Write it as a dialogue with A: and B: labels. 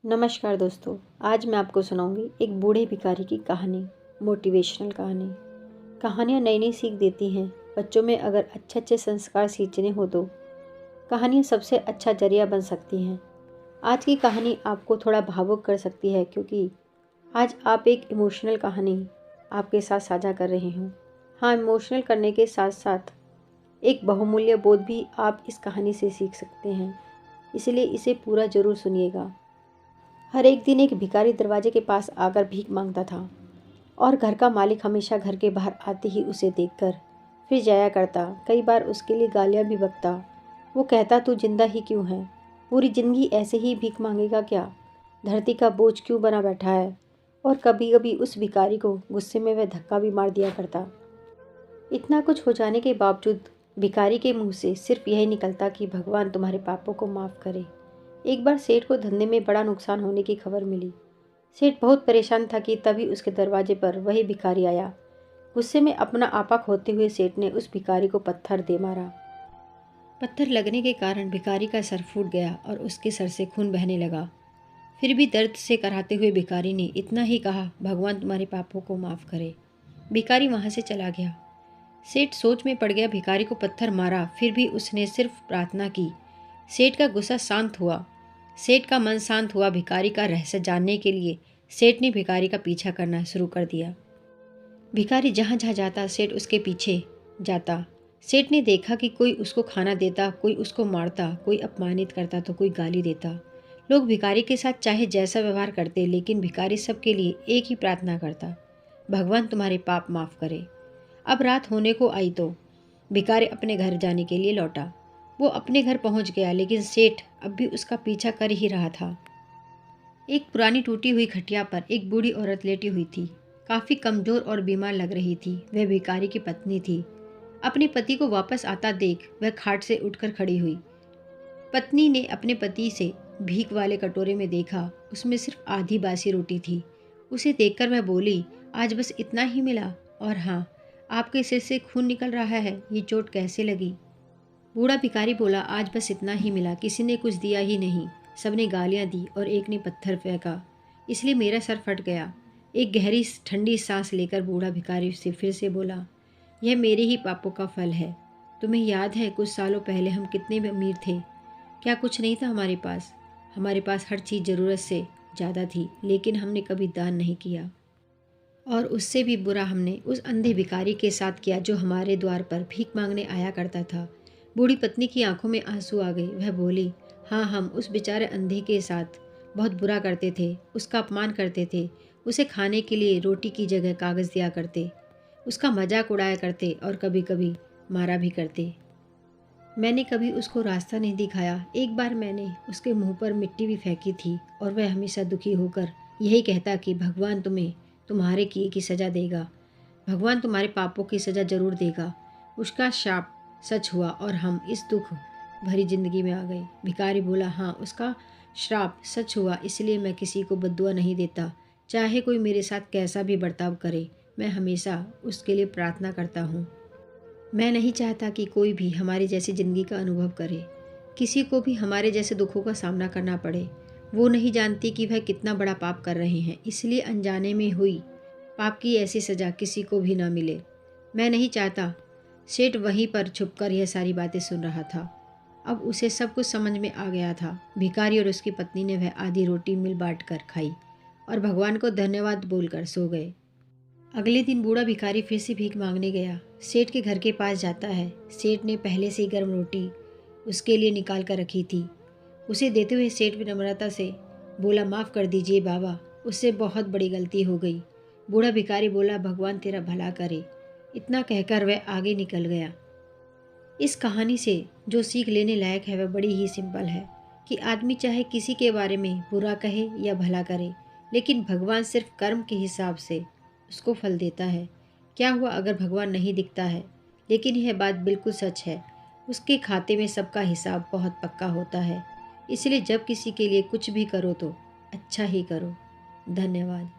A: नमस्कार दोस्तों। आज मैं आपको सुनाऊंगी एक बूढ़े भिखारी की कहानी। मोटिवेशनल कहानी। कहानियाँ नई नई सीख देती हैं। बच्चों में अगर अच्छे अच्छे संस्कार सींचने हो तो कहानियाँ सबसे अच्छा जरिया बन सकती हैं। आज की कहानी आपको थोड़ा भावुक कर सकती है, क्योंकि आज आप एक इमोशनल कहानी आपके साथ साझा कर रही हूँ। हाँ, इमोशनल करने के साथ साथ एक बहुमूल्य बोध भी आप इस कहानी से सीख सकते हैं, इसलिए इसे पूरा ज़रूर सुनिएगा। हर एक दिन एक भिखारी दरवाजे के पास आकर भीख मांगता था, और घर का मालिक हमेशा घर के बाहर आते ही उसे देखकर फिर जाया करता। कई बार उसके लिए गालियाँ भी बकता। वो कहता, तू जिंदा ही क्यों है? पूरी जिंदगी ऐसे ही भीख मांगेगा क्या? धरती का बोझ क्यों बना बैठा है? और कभी कभी उस भिखारी को गुस्से में वह धक्का भी मार दिया करता। इतना कुछ हो जाने के बावजूद भिखारी के मुंह से सिर्फ यही निकलता कि भगवान तुम्हारे पापों को माफ़ करे। एक बार सेठ को धंधे में बड़ा नुकसान होने की खबर मिली। सेठ बहुत परेशान था कि तभी उसके दरवाजे पर वही भिखारी आया। गुस्से में अपना आपा खोते हुए सेठ ने उस भिखारी को पत्थर दे मारा। पत्थर लगने के कारण भिखारी का सर फूट गया और उसके सर से खून बहने लगा। फिर भी दर्द से कराहते हुए भिखारी ने इतना ही कहा, भगवान तुम्हारे पापों को माफ़ करे। भिखारी वहाँ से चला गया। सेठ सोच में पड़ गया। भिखारी को पत्थर मारा, फिर भी उसने सिर्फ प्रार्थना की। सेठ का गुस्सा शांत हुआ। सेठ का मन शांत हुआ। भिखारी का रहस्य जानने के लिए सेठ ने भिखारी का पीछा करना शुरू कर दिया। भिखारी जहाँ जहाँ जाता सेठ उसके पीछे जाता। सेठ ने देखा कि कोई उसको खाना देता, कोई उसको मारता, कोई अपमानित करता तो कोई गाली देता। लोग भिखारी के साथ चाहे जैसा व्यवहार करते, लेकिन भिखारी सबके लिए एक ही प्रार्थना करता, भगवान तुम्हारे पाप माफ़ करे। अब रात होने को आई तो भिखारी अपने घर जाने के लिए लौटा। वो अपने घर पहुंच गया, लेकिन सेठ अब भी उसका पीछा कर ही रहा था। एक पुरानी टूटी हुई खटिया पर एक बूढ़ी औरत लेटी हुई थी। काफ़ी कमज़ोर और बीमार लग रही थी। वह भिखारी की पत्नी थी। अपने पति को वापस आता देख वह खाट से उठकर खड़ी हुई। पत्नी ने अपने पति से भीख वाले कटोरे में देखा। उसमें सिर्फ आधी बासी रोटी थी। उसे देखकर वह बोली, आज बस इतना ही मिला? और हाँ, आपके सिर से खून निकल रहा है, ये चोट कैसे लगी? बूढ़ा भिखारी बोला, आज बस इतना ही मिला, किसी ने कुछ दिया ही नहीं। सबने गालियां दी और एक ने पत्थर फेंका, इसलिए मेरा सर फट गया। एक गहरी ठंडी सांस लेकर बूढ़ा भिखारी से फिर से बोला, यह मेरे ही पापों का फल है। तुम्हें याद है कुछ सालों पहले हम कितने अमीर थे? क्या कुछ नहीं था हमारे पास? हमारे पास हर चीज़ ज़रूरत से ज़्यादा थी, लेकिन हमने कभी दान नहीं किया। और उससे भी बुरा हमने उस अंधे भिखारी के साथ किया जो हमारे द्वार पर भीख मांगने आया करता था। बूढ़ी पत्नी की आंखों में आंसू आ गए। वह बोली, हाँ, हम उस बेचारे अंधे के साथ बहुत बुरा करते थे, उसका अपमान करते थे, उसे खाने के लिए रोटी की जगह कागज़ दिया करते, उसका मजाक उड़ाया करते और कभी कभी मारा भी करते। मैंने कभी उसको रास्ता नहीं दिखाया। एक बार मैंने उसके मुंह पर मिट्टी भी फेंकी थी, और वह हमेशा दुखी होकर यही कहता कि भगवान तुम्हें तुम्हारे किए की सज़ा देगा, भगवान तुम्हारे पापों की सज़ा जरूर देगा। उसका शाप सच हुआ और हम इस दुख भरी जिंदगी में आ गए। भिखारी बोला, हाँ, उसका श्राप सच हुआ, इसलिए मैं किसी को बद्दुआ नहीं देता। चाहे कोई मेरे साथ कैसा भी बर्ताव करे, मैं हमेशा उसके लिए प्रार्थना करता हूँ। मैं नहीं चाहता कि कोई भी हमारी जैसी ज़िंदगी का अनुभव करे, किसी को भी हमारे जैसे दुखों का सामना करना पड़े। वो नहीं जानती कि वह कितना बड़ा पाप कर रहे हैं, इसलिए अनजाने में हुई पाप की ऐसी सज़ा किसी को भी ना मिले। मैं नहीं चाहता। सेठ वहीं पर छुपकर यह सारी बातें सुन रहा था। अब उसे सब कुछ समझ में आ गया था। भिखारी और उसकी पत्नी ने वह आधी रोटी मिल बांट कर खाई और भगवान को धन्यवाद बोलकर सो गए। अगले दिन बूढ़ा भिखारी फिर से भीख मांगने गया। सेठ के घर के पास जाता है। सेठ ने पहले से ही गर्म रोटी उसके लिए निकाल कर रखी थी। उसे देते हुए सेठ विनम्रता से बोला, माफ़ कर दीजिए बाबा, उससे बहुत बड़ी गलती हो गई। बूढ़ा भिखारी बोला, भगवान तेरा भला करे। इतना कहकर वह आगे निकल गया। इस कहानी से जो सीख लेने लायक है वह बड़ी ही सिंपल है कि आदमी चाहे किसी के बारे में बुरा कहे या भला करे, लेकिन भगवान सिर्फ कर्म के हिसाब से उसको फल देता है। क्या हुआ अगर भगवान नहीं दिखता है? लेकिन यह बात बिल्कुल सच है, उसके खाते में सबका हिसाब बहुत पक्का होता है। इसलिए जब किसी के लिए कुछ भी करो तो अच्छा ही करो। धन्यवाद।